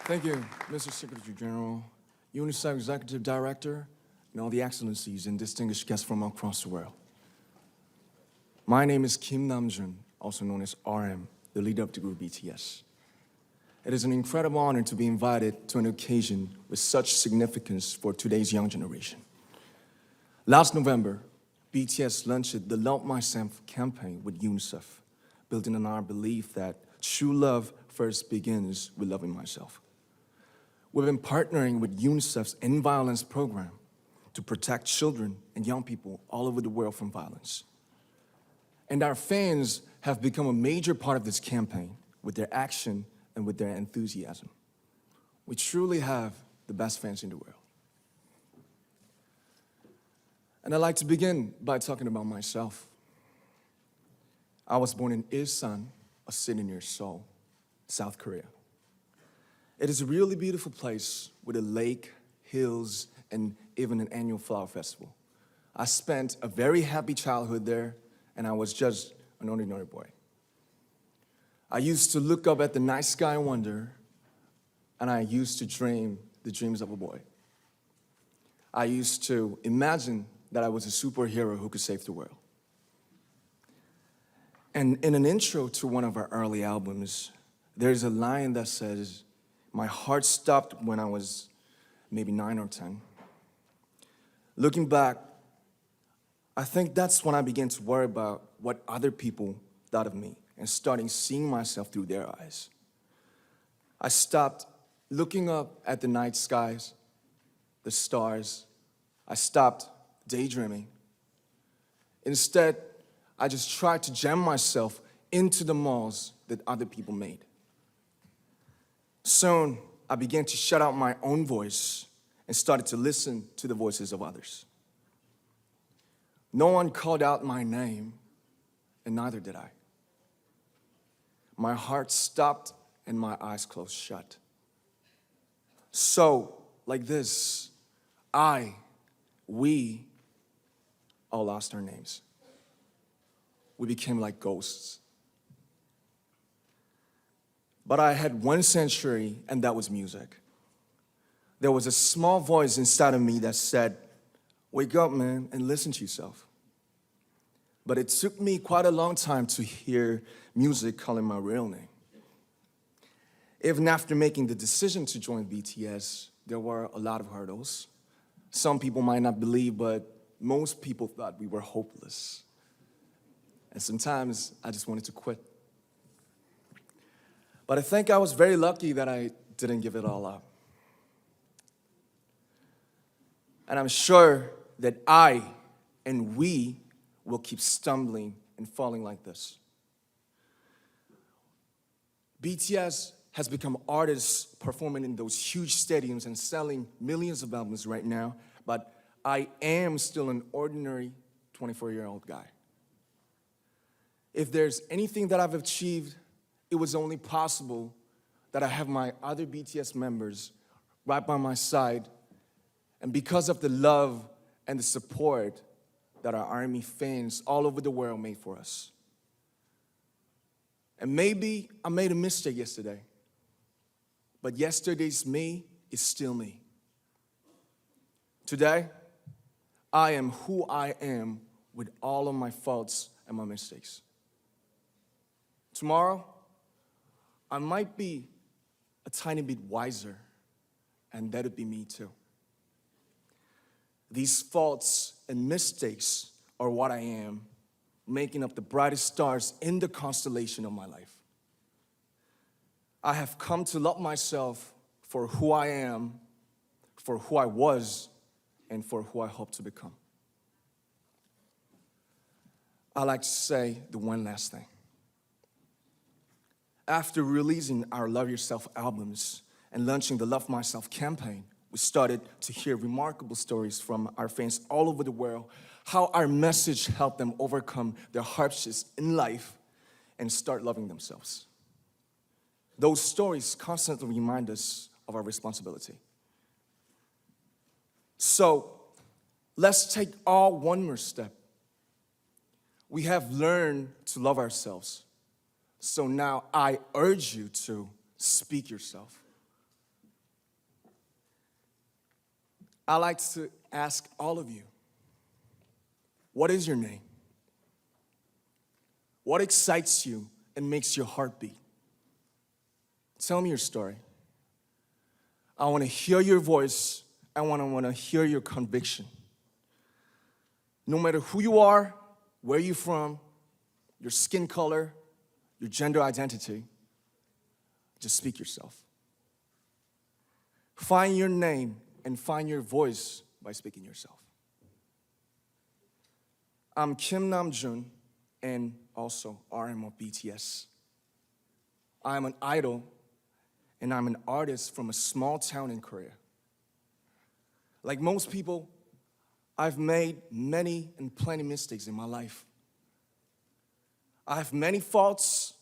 Thank you, Mr. Secretary General, UNICEF Executive Director, and all the excellencies and distinguished guests from across the world. My name is Kim Namjoon, also known as RM, the leader of the group BTS. It is an incredible honor to be invited to an occasion with such significance for today's young generation. Last November, BTS launched the Love Myself campaign with UNICEF, building on our belief that true love first begins with loving myself. We've been partnering with UNICEF's End Violence program to protect children and young people all over the world from violence. And our fans have become a major part of this campaign with their action and with their enthusiasm. We truly have the best fans in the world. And I'd like to begin by talking about myself. I was born in Ilsan, a city near Seoul, South Korea. It is a really beautiful place with a lake, hills, and even an annual flower festival. I spent a very happy childhood there, and I was just an ordinary boy. I used to look up at the night sky and wonder, and I used to dream the dreams of a boy. I used to imagine that I was a superhero who could save the world. And in an intro to one of our early albums, there's a line that says, "My heart stopped when I was maybe 9 or 10. Looking back, I think that's when I began to worry about what other people thought of me and starting seeing myself through their eyes. I stopped looking up at the night skies, the stars. I stopped daydreaming. Instead, I just tried to jam myself into the malls that other people made. Soon, I began to shut out my own voice and started to listen to the voices of others. No one called out my name, and neither did I. My heart stopped and my eyes closed shut. So, like this, we all lost our names. We became like ghosts. But I had one sanctuary, and that was music. There was a small voice inside of me that said, "Wake up, man, and listen to yourself." But it took me quite a long time to hear music calling my real name. Even after making the decision to join BTS, there were a lot of hurdles. Some people might not believe, but most people thought we were hopeless. And sometimes I just wanted to quit. But I think I was very lucky that I didn't give it all up. And I'm sure that I and we will keep stumbling and falling like this. BTS has become artists performing in those huge stadiums and selling millions of albums right now, but I am still an ordinary 24-year-old guy. If there's anything that I've achieved, it was only possible that I have my other BTS members right by my side, and because of the love and the support that our ARMY fans all over the world made for us. And maybe I made a mistake yesterday, but yesterday's me is still me. Today, I am who I am with all of my faults and my mistakes. Tomorrow, I might be a tiny bit wiser, and that'll be me too. These faults and mistakes are what I am, making up the brightest stars in the constellation of my life. I have come to love myself for who I am, for who I was, and for who I hope to become. I like to say the one last thing. After releasing our Love Yourself albums and launching the Love Myself campaign, we started to hear remarkable stories from our fans all over the world, how our message helped them overcome their hardships in life and start loving themselves. Those stories constantly remind us of our responsibility. So, let's take all one more step. We have learned to love ourselves. So now I urge you to speak yourself. I like to ask all of you, what is your name? What excites you and makes your heart beat? Tell me your story. I want to hear your voice. I want to hear your conviction. No matter who you are, where you're from, your skin color, your gender identity, just speak yourself. Find your name and find your voice by speaking yourself. I'm Kim Namjoon and also RM of BTS. I'm an idol and I'm an artist from a small town in Korea. Like most people, I've made many and plenty mistakes in my life. I have many faults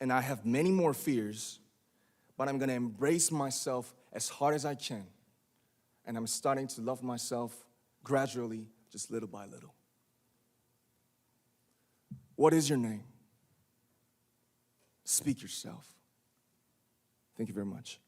and I have many more fears, but I'm gonna embrace myself as hard as I can. And I'm starting to love myself gradually, just little by little. What is your name? Speak yourself. Thank you very much.